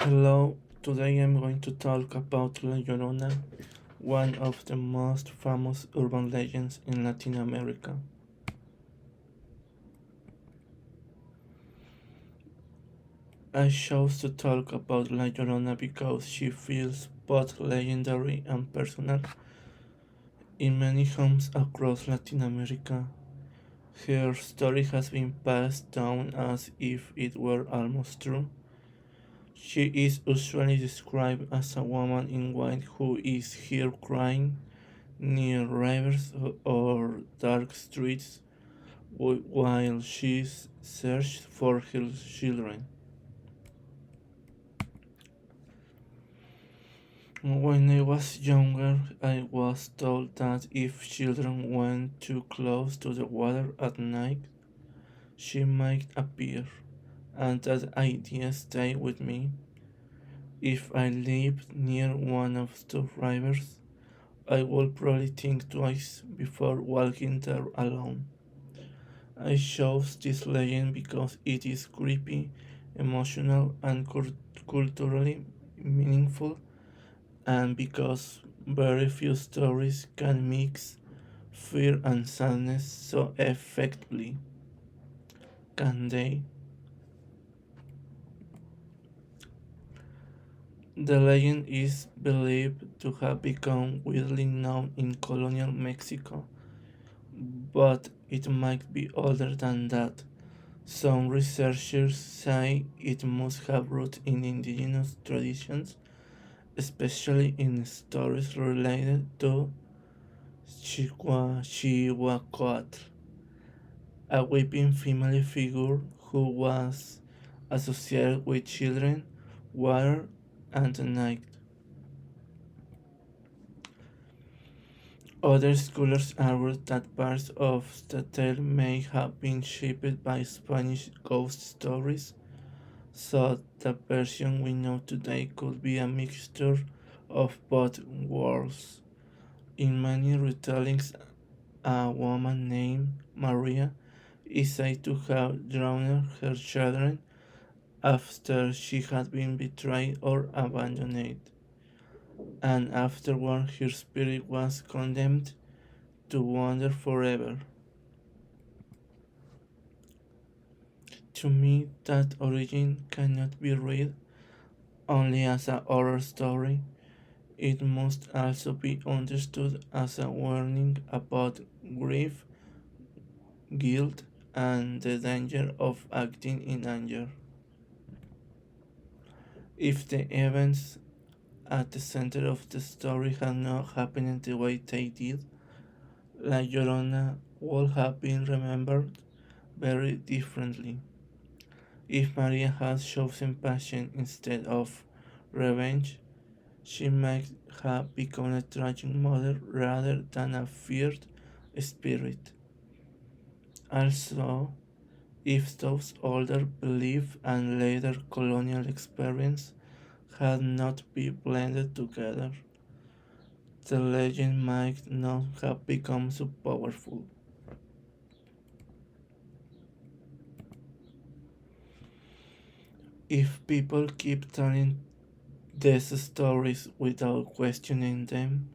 Hello, today I'm going to talk about La Llorona, one of the most famous urban legends in Latin America. I chose to talk about La Llorona because she feels both legendary and personal. In many homes across Latin America, her story has been passed down as if it were almost true. She is usually described as a woman in white who is heard crying near rivers or dark streets while she searched for her children. When I was younger, I was told that if children went too close to the water at night, she might appear, and that idea stayed with me. If I lived near one of those rivers, I would probably think twice before walking there alone. I chose this legend because it is creepy, emotional, and culturally meaningful, and because very few stories can mix fear and sadness so effectively. Can they? The legend is believed to have become widely known in colonial Mexico, but it might be older than that. Some researchers say it must have roots in indigenous traditions, especially in stories related to Chihuahuacoatl, a weeping female figure who was associated with children, water, and the night. Other scholars argue that parts of the tale may have been shaped by Spanish ghost stories, so the version we know today could be a mixture of both worlds. In many retellings, a woman named Maria is said to have drowned her children after she had been betrayed or abandoned, and afterward her spirit was condemned to wander forever. To me, that origin cannot be read only as a horror story. It must also be understood as a warning about grief, guilt, and the danger of acting in anger. If the events at the center of the story had not happened the way they did, La Llorona would have been remembered very differently. If Maria had chosen passion instead of revenge, she might have become a tragic mother rather than a feared spirit. Also, if those older beliefs and later colonial experience had not been blended together, the legend might not have become so powerful. If people keep telling these stories without questioning them,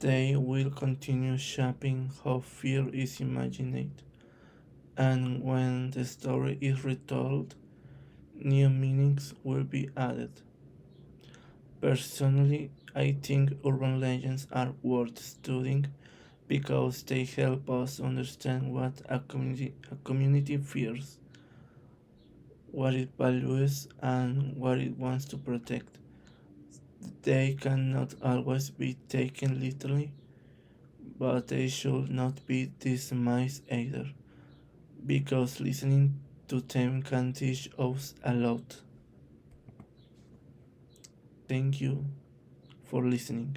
they will continue shaping how fear is imagined, and when the story is retold, new meanings will be added. Personally, I think urban legends are worth studying because they help us understand what a community fears, what it values, and what it wants to protect. They cannot always be taken literally, but they should not be dismissed either, because listening to them can teach us a lot. Thank you for listening.